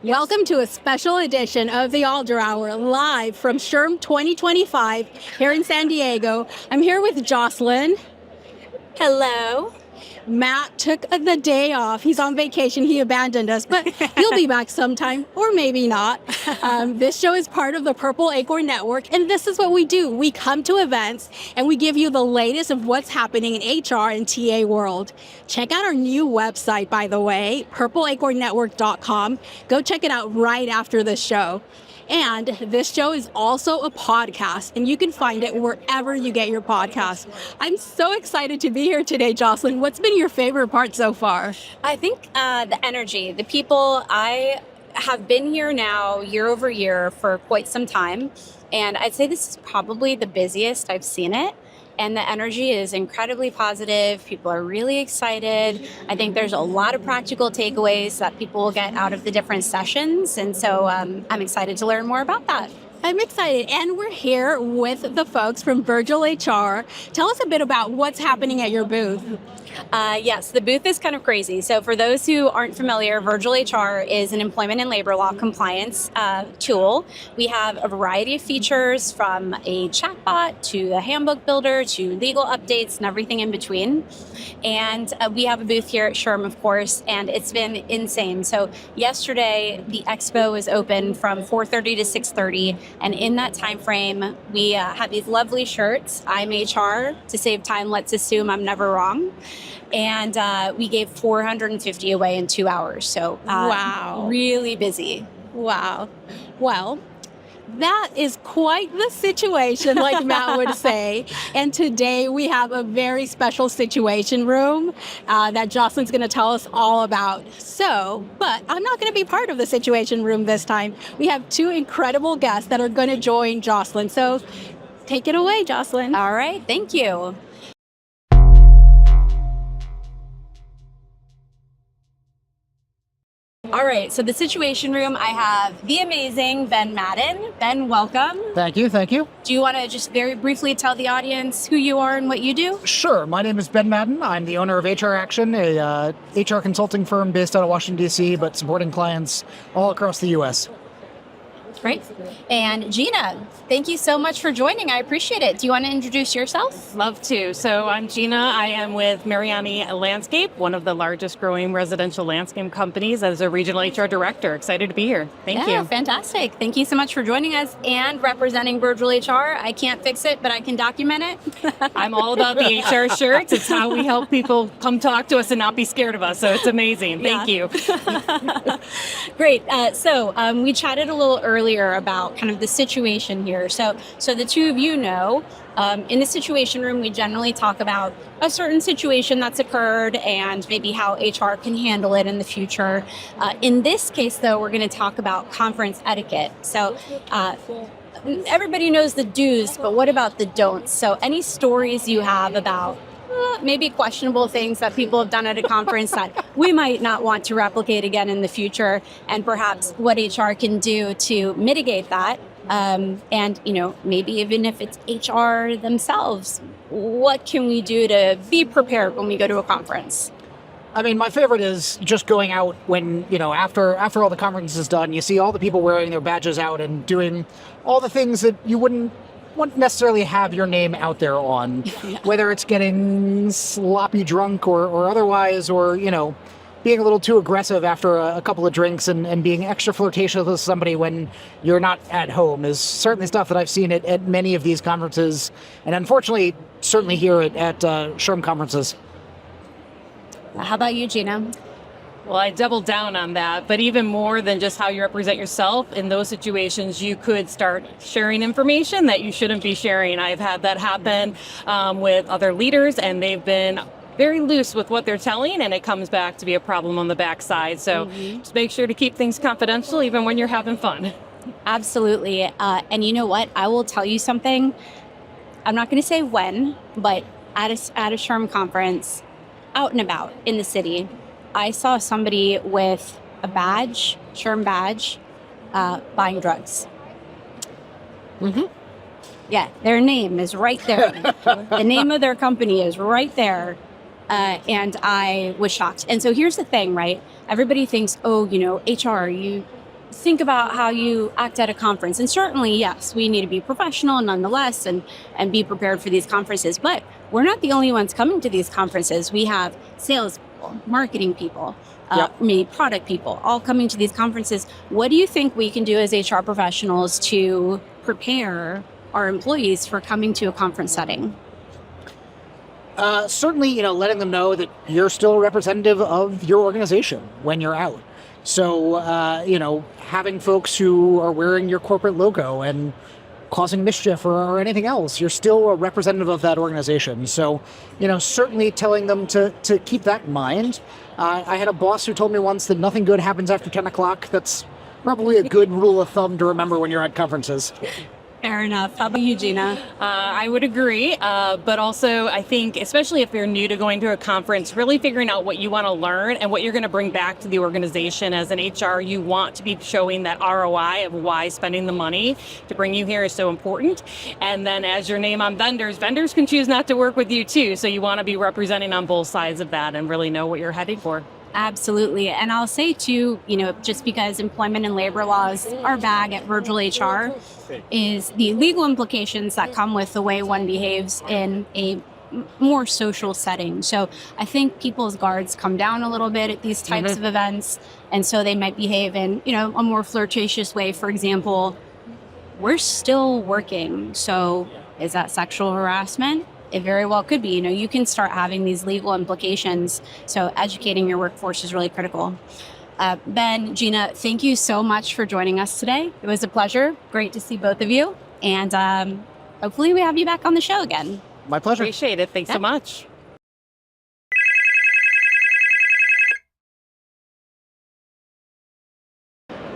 Welcome to a special edition of the Alder Hour, live from SHRM25 here in San Diego. I'm here with Jocelyn. Hello. Matt took the day off. He's on vacation. He abandoned us, but he'll be back sometime, or maybe not. This show is part of the Purple Acorn Network, and this is what we do. We come to events, and we give you the latest of what's happening in HR and TA world. Check out our new website, by the way, purpleacornnetwork.com. Go check it out right after the show. And this show is also a podcast, and you can find it wherever you get your podcasts. I'm so excited to be here today, Jocelyn. What's been your favorite part so far? I think the energy, the people. I have been here now year over year for quite some time, and I'd say this is probably the busiest I've seen it. And the energy is incredibly positive. People are really excited. I think there's a lot of practical takeaways that people will get out of the different sessions. And so I'm excited to learn more about that. I'm excited. And we're here with the folks from VirgirlHR. Tell us a bit about what's happening at your booth. Yes, the booth is kind of crazy. So for those who aren't familiar, VirgirlHR is an employment and labor law compliance tool. We have a variety of features, from a chatbot to a handbook builder to legal updates and everything in between. And we have a booth here at SHRM, of course, and it's been insane. So yesterday, the expo was open from 4:30 to 6:30. And in that time frame, we had these lovely shirts. I'm HR. To save time, let's assume I'm never wrong. And we gave 450 away in 2 hours. So wow, really busy. Wow. Well, that is quite the situation, like Matt would say. And today we have a very special situation room that Jocelyn's going to tell us all about. But I'm not going to be part of the situation room this time. We have two incredible guests that are going to join Jocelyn. So take it away, Jocelyn. All right. Thank you. All right, so the Situation Room, I have the amazing Ben Madden. Ben, welcome. Thank you. Do you want to just very briefly tell the audience who you are and what you do? Sure. My name is Ben Madden. I'm the owner of HR Action, a HR consulting firm based out of Washington, D.C., but supporting clients all across the U.S. Great. And Gina, thank you so much for joining. I appreciate it. Do you want to introduce yourself? Love to. So I'm Gina. I am with Mariani Landscape, one of the largest growing residential landscape companies, as a regional HR director. Excited to be here. Thank you. Fantastic. Thank you so much for joining us and representing VirgirlHR. I can't fix it, but I can document it. I'm all about the HR shirts. It's how we help people come talk to us and not be scared of us. So it's amazing. Thank you. Great. So we chatted a little earlier about kind of the situation here. So the two of you know, in the Situation Room, we generally talk about a certain situation that's occurred and maybe how HR can handle it in the future. In this case, though, we're going to talk about conference etiquette. So everybody knows the do's, but what about the don'ts? So any stories you have about maybe questionable things that people have done at a conference that we might not want to replicate again in the future, and perhaps what HR can do to mitigate that. And, maybe even if it's HR themselves, what can we do to be prepared when we go to a conference? I mean, my favorite is just going out when, after all the conference is done, you see all the people wearing their badges out and doing all the things that you wouldn't necessarily have your name out there on, whether it's getting sloppy drunk or otherwise, or, being a little too aggressive after a couple of drinks and being extra flirtatious with somebody when you're not at home is certainly stuff that I've seen at many of these conferences, and unfortunately, certainly here at SHRM conferences. How about you, Gina? Well, I doubled down on that, but even more than just how you represent yourself, in those situations, you could start sharing information that you shouldn't be sharing. I've had that happen with other leaders, and they've been very loose with what they're telling, and it comes back to be a problem on the backside. So just make sure to keep things confidential, even when you're having fun. Absolutely. And you know what? I will tell you something. I'm not going to say when, but at a SHRM conference, out and about in the city, I saw somebody with a badge, SHRM badge, buying drugs. Mm-hmm. Yeah, their name is right there. The name of their company is right there. And I was shocked. And so here's the thing, right? Everybody thinks, HR, you think about how you act at a conference. And certainly, yes, we need to be professional nonetheless and be prepared for these conferences. But we're not the only ones coming to these conferences. We have sales people, marketing people, maybe product people, all coming to these conferences. What do you think we can do as HR professionals to prepare our employees for coming to a conference setting? Certainly, letting them know that you're still a representative of your organization when you're out. So, having folks who are wearing your corporate logo and causing mischief or anything else, you're still a representative of that organization. So, certainly telling them to keep that in mind. I had a boss who told me once that nothing good happens after 10 o'clock. That's probably a good rule of thumb to remember when you're at conferences. Fair enough. How about you, Gina? I would agree, but also I think, especially if you're new to going to a conference, really figuring out what you want to learn and what you're going to bring back to the organization. As an HR, you want to be showing that ROI of why spending the money to bring you here is so important. And then as your name on vendors can choose not to work with you too. So you want to be representing on both sides of that and really know what you're heading for. Absolutely. And I'll say too, just because employment and labor laws are bag at VirgirlHR is the legal implications that come with the way one behaves in a more social setting. So I think people's guards come down a little bit at these types of events. And so they might behave in, a more flirtatious way. For example, we're still working. So is that sexual harassment? It very well could be. You can start having these legal implications. So educating your workforce is really critical. Ben, Gina, thank you so much for joining us today. It was a pleasure. Great to see both of you. And hopefully we have you back on the show again. My pleasure. Appreciate it. Thanks so much.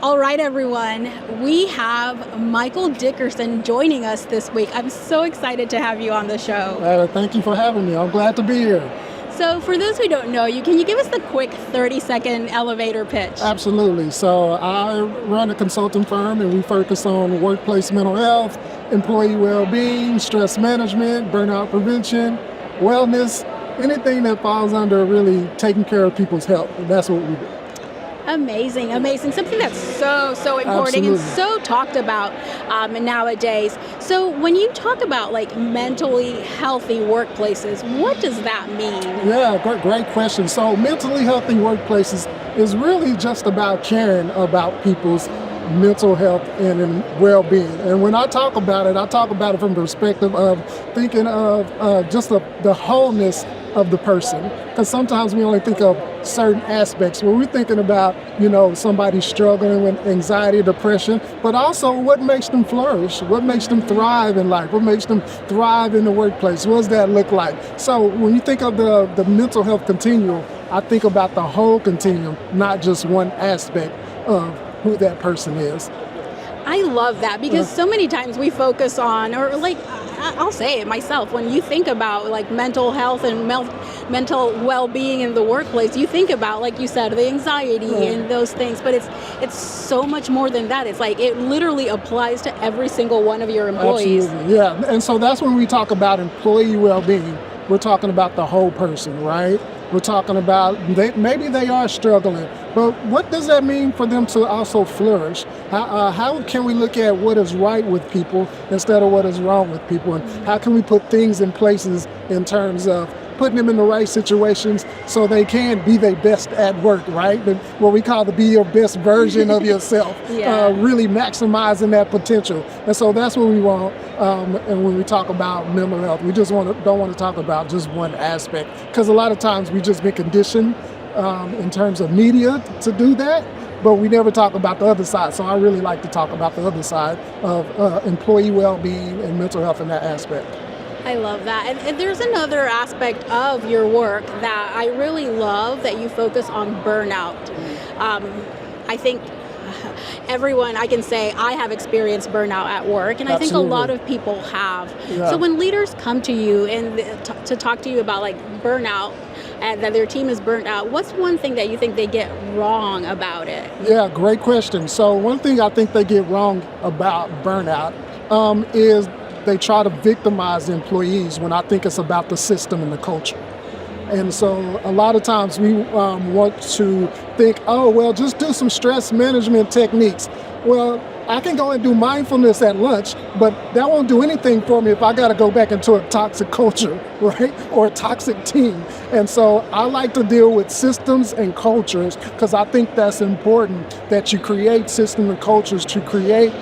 All right, everyone. We have Michael Dickerson joining us this week. I'm so excited to have you on the show. Thank you for having me. I'm glad to be here. So for those who don't know you, can you give us the quick 30-second elevator pitch? Absolutely. So I run a consulting firm and we focus on workplace mental health, employee well-being, stress management, burnout prevention, wellness, anything that falls under really taking care of people's health. That's what we do. Amazing. Something that's so important and so talked about nowadays. So when you talk about mentally healthy workplaces, what does that mean? Yeah, great question. So mentally healthy workplaces is really just about caring about people's mental health and well-being. And when I talk about it from the perspective of thinking of just the wholeness of the person. Because sometimes we only think of certain aspects. When we're thinking about, somebody struggling with anxiety, depression, but also what makes them flourish, what makes them thrive in life, what makes them thrive in the workplace. What does that look like? So when you think of the mental health continuum, I think about the whole continuum, not just one aspect of who that person is. I love that because so many times we focus on, or I'll say it myself, when you think about mental health and mental well-being in the workplace, you think about, like you said, the anxiety and those things, but it's so much more than that. It's it literally applies to every single one of your employees. Absolutely. Yeah, and so that's when we talk about employee well-being, we're talking about the whole person, right? We're talking about maybe they are struggling, but what does that mean for them to also flourish? How can we look at what is right with people instead of what is wrong with people? And how can we put things in places in terms of putting them in the right situations so they can be their best at work, right? What we call be your best version of yourself, really maximizing that potential. And so that's what we want. And when we talk about mental health, we just don't want to talk about just one aspect, because a lot of times we've just been conditioned in terms of media to do that, but we never talk about the other side. So I really like to talk about the other side of employee well-being and mental health in that aspect. I love that. And there's another aspect of your work that I really love, that you focus on burnout. I think everyone, I can say I have experienced burnout at work, and I think a lot of people have. Yeah. So when leaders come to you and to talk to you about burnout, and that their team is burnt out, what's one thing that you think they get wrong about it? Yeah, great question. So one thing I think they get wrong about burnout is they try to victimize the employees when I think it's about the system and the culture. And so a lot of times we want to think, oh, well, just do some stress management techniques. Well, I can go and do mindfulness at lunch, but that won't do anything for me if I got to go back into a toxic culture, right? Or a toxic team. And so I like to deal with systems and cultures because I think that's important, that you create systems and cultures to create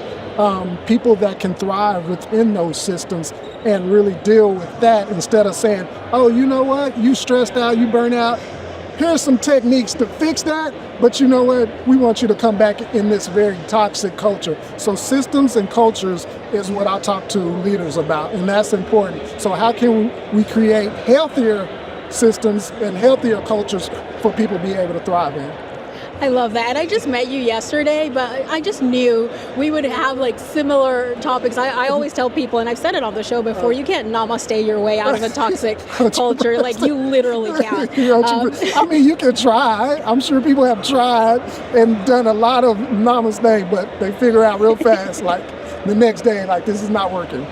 people that can thrive within those systems and really deal with that instead of saying, oh, you know what, you stressed out, you burn out. Here's some techniques to fix that, but you know what, we want you to come back in this very toxic culture. So systems and cultures is what I talk to leaders about, and that's important. So how can we create healthier systems and healthier cultures for people to be able to thrive in? I love that. And I just met you yesterday, but I just knew we would have like similar topics. I always tell people, and I've said it on the show before, you can't namaste your way out of a toxic culture. Like you literally can't. I mean, you can try. I'm sure people have tried and done a lot of namaste, but they figure out real fast, like the next day, like this is not working.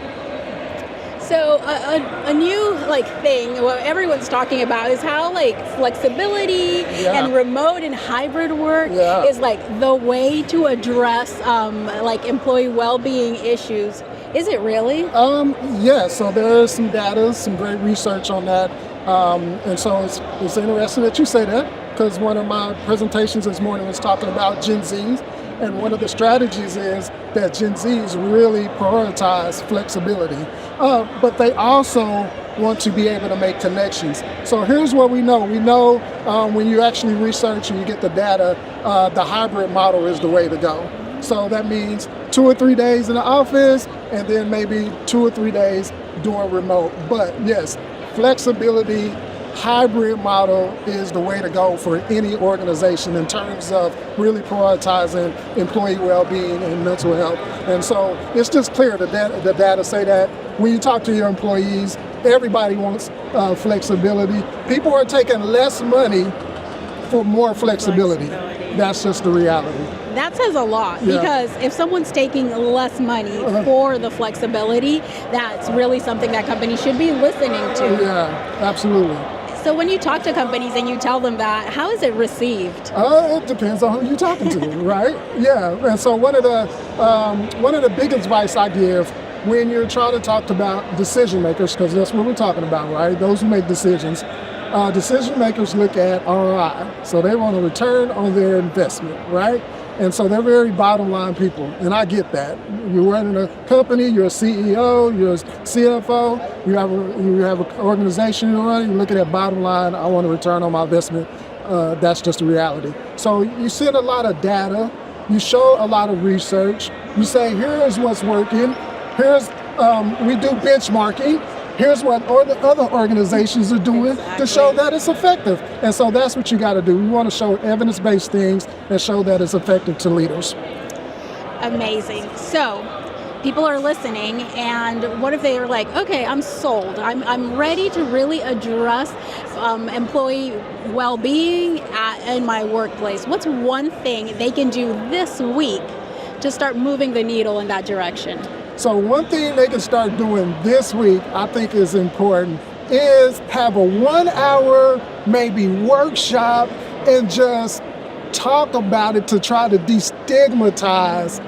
So a new like thing, what everyone's talking about is how like flexibility and remote and hybrid work is like the way to address like employee well-being issues. Is it really? Yeah, so there is some data, some great research on that. And so it's interesting that you say that because one of my presentations this morning was talking about Gen Zs. And one of the strategies is that Gen Zs really prioritize flexibility, but they also want to be able to make connections. So here's what we know. We know when you actually research and you get the data, the hybrid model is the way to go. So that means 2 or 3 days in the office and then maybe 2 or 3 days doing remote. But yes, flexibility, hybrid model is the way to go for any organization in terms of really prioritizing employee well-being and mental health. And so it's just clear that the data say that when you talk to your employees, everybody wants flexibility. People are taking less money for more flexibility. That's just the reality. That says a lot because if someone's taking less money for the flexibility, that's really something that companies should be listening to. Yeah, absolutely. So when you talk to companies and you tell them that, how is it received? It depends on who you're talking to, right? Yeah, and so one of the big advice I give when you're trying to talk about decision makers, because that's what we're talking about, right? Those who make decisions. Decision makers look at ROI, so they want a return on their investment, right? And so they're very bottom line people, and I get that. You're running a company, you're a CEO, you're a CFO, you have an organization you're running, you're looking at bottom line, I want a return on my investment. That's just a reality. So you send a lot of data, you show a lot of research, you say, here's what's working, we do benchmarking, here's what other organizations are doing to show that it's effective. And so that's what you got to do. We want to show evidence-based things and show that it's effective to leaders. Amazing. So people are listening, and what if they are like, okay, I'm sold. I'm ready to really address employee well-being in my workplace. What's one thing they can do this week to start moving the needle in that direction? So one thing they can start doing this week, I think is important, is have a 1 hour, maybe workshop and just talk about it to try to destigmatize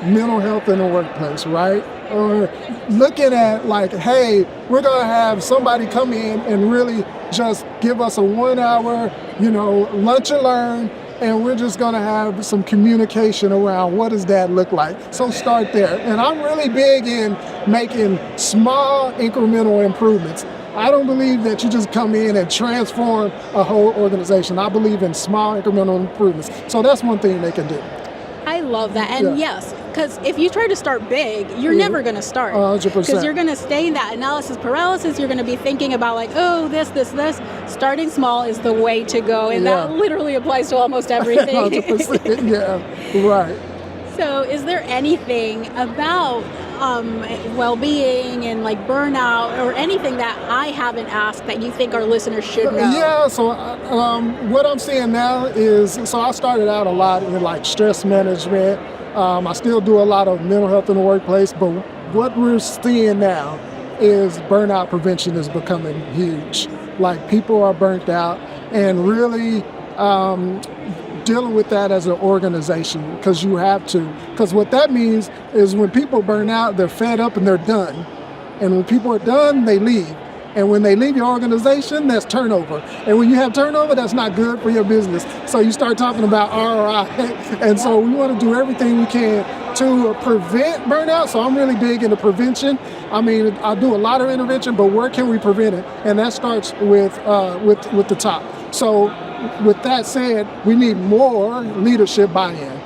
mental health in the workplace, right? Or looking at like, hey, we're gonna have somebody come in and really just give us a 1 hour, lunch and learn, and we're just going to have some communication around what does that look like. So start there. And I'm really big in making small incremental improvements. I don't believe that you just come in and transform a whole organization. I believe in small incremental improvements. So that's one thing they can do. I love that. And yes, because if you try to start big, you're never going to start. 100%. Because you're going to stay in that analysis paralysis. You're going to be thinking about like, oh, this. Starting small is the way to go. And that literally applies to almost everything. 100%. Yeah, right. So is there anything about well-being and like burnout or anything that I haven't asked that you think our listeners should know? Yeah, so what I'm seeing now is, so I started out a lot in like stress management. I still do a lot of mental health in the workplace, but what we're seeing now is burnout prevention is becoming huge, like people are burnt out, and really dealing with that as an organization, because you have to. Because what that means is when people burn out, they're fed up and they're done. And when people are done, they leave. And when they leave your organization, that's turnover. And when you have turnover, that's not good for your business. So you start talking about ROI. And so we want to do everything we can to prevent burnout. So I'm really big into prevention. I mean, I do a lot of intervention, but where can we prevent it? And that starts with the top. So with that said, we need more leadership buy-in.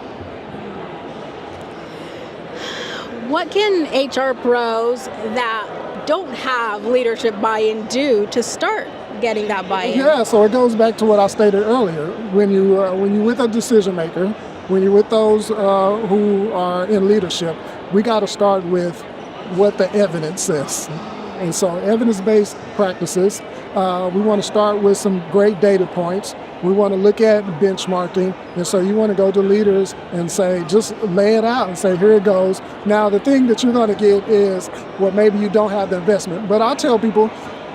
What can HR pros that don't have leadership buy-in do to start getting that buy-in? Yeah, so it goes back to what I stated earlier. When you're with a decision maker, when you're with those who are in leadership, we got to start with what the evidence says. And so evidence-based practices, we want to start with some great data points. We want to look at benchmarking. And so you want to go to leaders and say, just lay it out and say, here it goes. Now, the thing that you're going to get is, well, maybe you don't have the investment. But I'll tell people,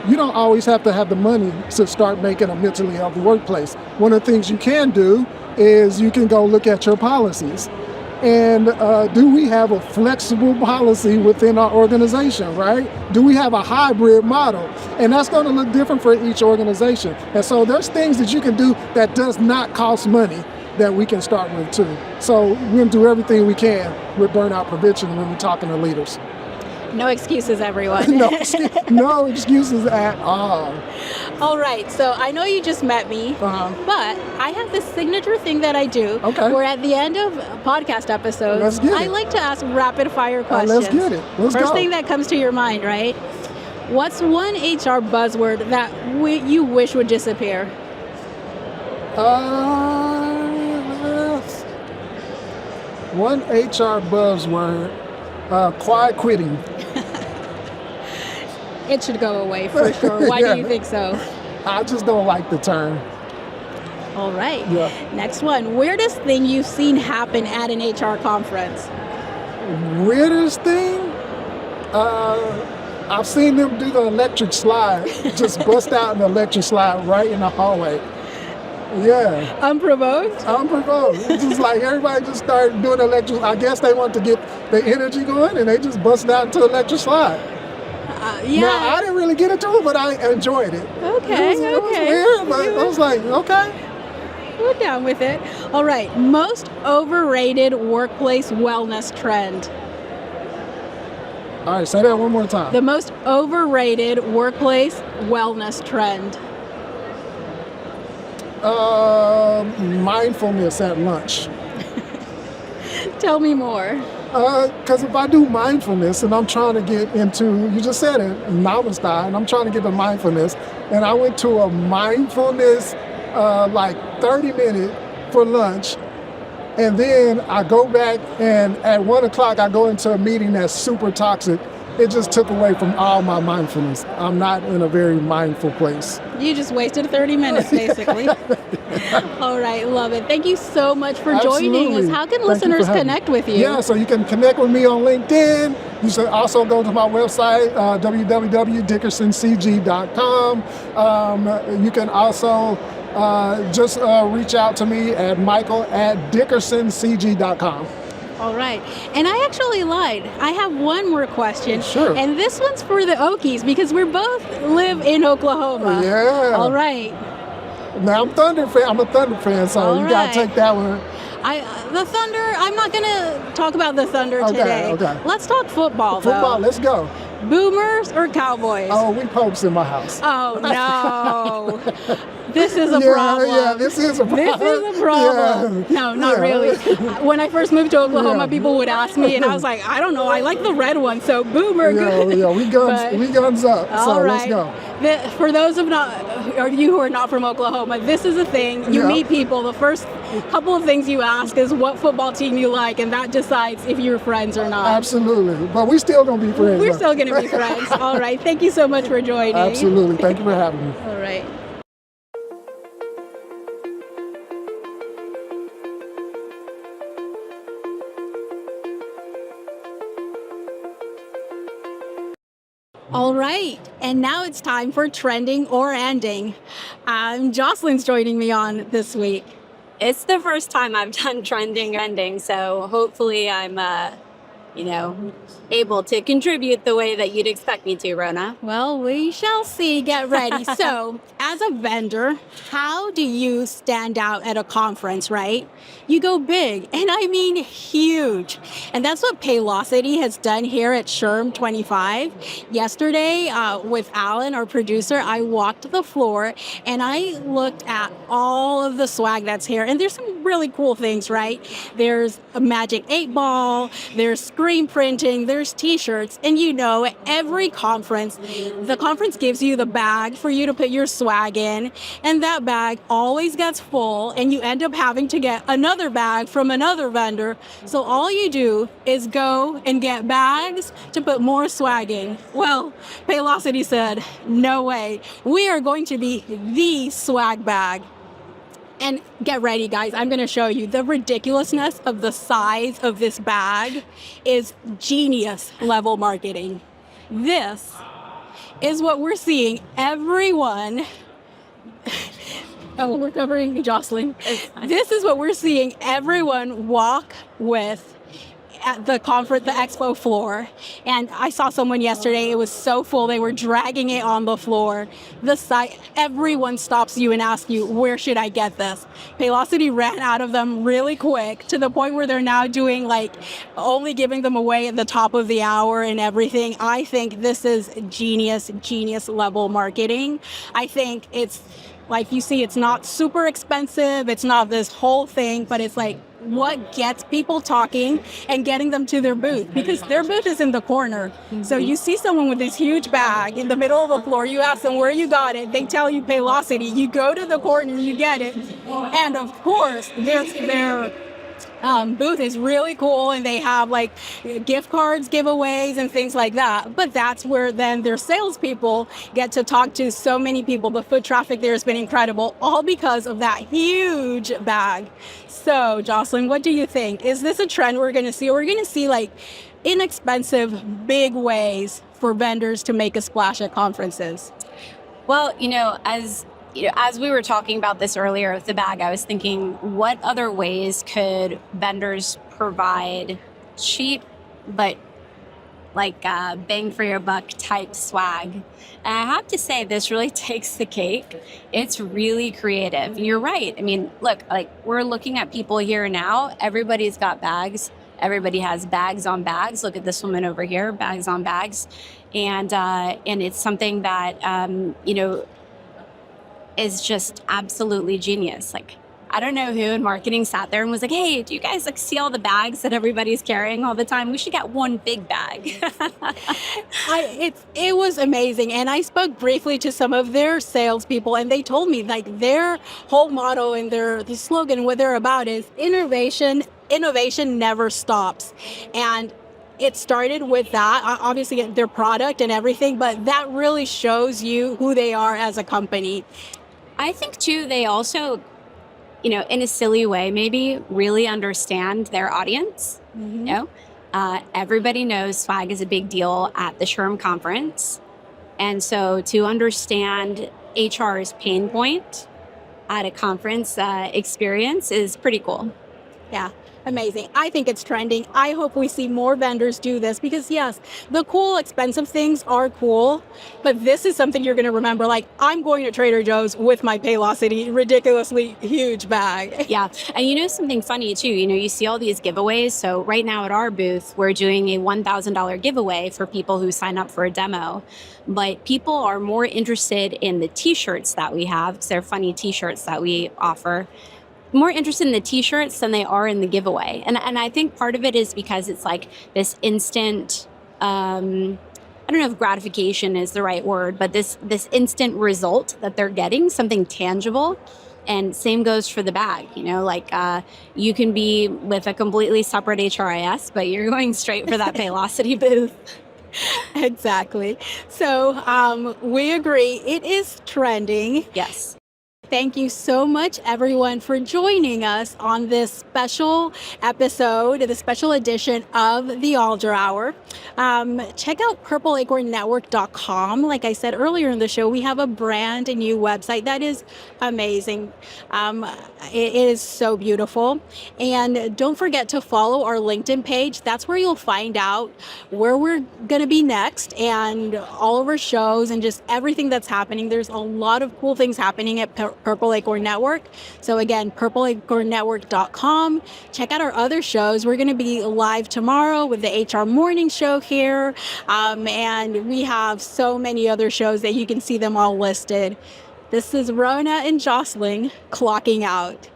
you don't always have to have the money to start making a mentally healthy workplace. One of the things you can do is you can go look at your policies. And do we have a flexible policy within our organization, right? Do we have a hybrid model? And that's going to look different for each organization. And so there's things that you can do that does not cost money that we can start with too. So we're going to do everything we can with burnout prevention when we're talking to leaders. No excuses, everyone. No excuses at all. All right, so I know you just met me, but I have this signature thing that I do where at the end of podcast episodes, I like to ask rapid fire questions. Let's get it. Let's First go. thing that comes to your mind, right? What's one HR buzzword that you wish would disappear? One HR buzzword, quiet quitting. It should go away for sure. Why do you think so? I just don't like the term. All right. Yeah. Next one. Weirdest thing you've seen happen at an HR conference? Weirdest thing? I've seen them do the electric slide. Just bust out an electric slide right in the hallway. Yeah. Unprovoked? Unprovoked. It's just like everybody just started doing electric. I guess they want to get the energy going, and they just busted out into electric slide. Yeah. Now, I didn't really get into it, but I enjoyed it. Okay, It was weird, but I was like, okay. We're down with it. All right. Most overrated workplace wellness trend. All right, say that one more time. The most overrated workplace wellness trend. Mindfulness at lunch. Tell me more. Because if I do mindfulness and I'm trying to get into, you just said it, Namaste, and I'm trying to get to mindfulness, and I went to a mindfulness like 30-minute for lunch, and then I go back and at 1 o'clock I go into a meeting that's super toxic. It just took away from all my mindfulness. I'm not in a very mindful place. You just wasted 30 minutes, basically. All right, love it. Thank you so much for joining us. How can listeners connect with you? Yeah, so you can connect with me on LinkedIn. You should also go to my website, www.dickersoncg.com. You can also just reach out to me at michael@dickersoncg.com. All right. And I actually lied. I have one more question. Sure. And this one's for the Okies because we both live in Oklahoma. Yeah. All right. Now I'm a Thunder fan, so you gotta take that one. The Thunder, I'm not going to talk about the Thunder today. Okay. Let's talk football, though. Football, let's go. Boomers or Cowboys? Oh, we Popes in my house. Oh, no. This is a problem. Yeah, this is a problem. This is a problem. Yeah. No, not really. When I first moved to Oklahoma, people would ask me, and I was like, I don't know. I like the red one, so Boomer. Yeah, we guns up. So let's go. For those of you who are not from Oklahoma, this is a thing. You meet people. The first couple of things you ask is what football team you like, and that decides if you're friends or not. Absolutely. But we still gonna be friends. We're still gonna be friends. All right. Thank you so much for joining. Absolutely. Thank you for having me. All right. All right. And now it's time for trending or ending. Jocelyn's joining me on this week. It's the first time I've done trending or ending, so hopefully I'm, able to contribute the way that you'd expect me to, Rhona. Well, we shall see. Get ready. So, as a vendor, how do you stand out at a conference, right? You go big, and I mean huge. And that's what Paylocity has done here at SHRM25. Yesterday, with Alan, our producer, I walked the floor and I looked at all of the swag that's here. And there's some really cool things, right? There's a Magic 8 Ball, there's screen printing, there's t-shirts, and every conference, the conference gives you the bag for you to put your swag in, and that bag always gets full, and you end up having to get another bag from another vendor. So all you do is go and get bags to put more swag in. Well, Paylocity said, no way. We are going to be the swag bag. And get ready, guys. I'm going to show you the ridiculousness of the size of this bag is genius level marketing. This is what we're seeing everyone. Oh, we're covering Jocelyn. This is what we're seeing everyone walk with at the conference, the expo floor. And I saw someone yesterday, it was so full, they were dragging it on the floor. The site, everyone stops you and asks you, where should I get this? Paylocity ran out of them really quick to the point where they're now doing only giving them away at the top of the hour and everything. I think this is genius level marketing. I think it's like you see, it's not super expensive. It's not this whole thing, but it's what gets people talking and getting them to their booth, because their booth is in the corner. So you see someone with this huge bag in the middle of the floor, you ask them where you got it, they tell you Paylocity, you go to the corner, you get it. And of course, their booth is really cool, and they have gift cards, giveaways, and things like that. But that's where then their salespeople get to talk to so many people. The foot traffic there has been incredible, all because of that huge bag. So, Jocelyn, what do you think? Is this a trend we're going to see? Or we're going to see inexpensive, big ways for vendors to make a splash at conferences? Well, as we were talking about this earlier with the bag, I was thinking, what other ways could vendors provide cheap but bang for your buck type swag? And I have to say, this really takes the cake. It's really creative. You're right. I mean, look, we're looking at people here now. Everybody's got bags. Everybody has bags on bags. Look at this woman over here, bags on bags. And it's something that, is just absolutely genius. I don't know who in marketing sat there and was like, hey, do you guys see all the bags that everybody's carrying all the time? We should get one big bag. It was amazing. And I spoke briefly to some of their salespeople, and they told me their whole motto and the slogan, what they're about is innovation never stops. And it started with that, obviously their product and everything, but that really shows you who they are as a company. I think too, they also, in a silly way, maybe really understand their audience. Mm-hmm. Everybody knows swag is a big deal at the SHRM conference. And so to understand HR's pain point at a conference experience is pretty cool. Yeah. Amazing. I think it's trending. I hope we see more vendors do this because, yes, the cool, expensive things are cool, but this is something you're going to remember. I'm going to Trader Joe's with my Paylocity ridiculously huge bag. Yeah. And something funny, too, you see all these giveaways. So right now at our booth, we're doing a $1,000 giveaway for people who sign up for a demo. But people are more interested in the T-shirts that we have, because they're funny T-shirts that we offer. More interested in the T-shirts than they are in the giveaway. And I think part of it is because it's this instant, I don't know if gratification is the right word, but this instant result that they're getting, something tangible. And same goes for the bag, you can be with a completely separate HRIS, but you're going straight for that Paylocity booth. Exactly. So we agree, it is trending. Yes. Thank you so much, everyone, for joining us on this special episode, the special edition of the Alder Hour. Check out purpleacornnetwork.com. Like I said earlier in the show, we have a brand new website that is amazing. It is so beautiful. And don't forget to follow our LinkedIn page. That's where you'll find out where we're going to be next and all of our shows and just everything that's happening. There's a lot of cool things happening at Purple Acorn Network. So again, purpleacornnetwork.com. Check out our other shows. We're going to be live tomorrow with the HR Morning Show here. And we have so many other shows that you can see them all listed. This is Rhona and Jocelyn clocking out.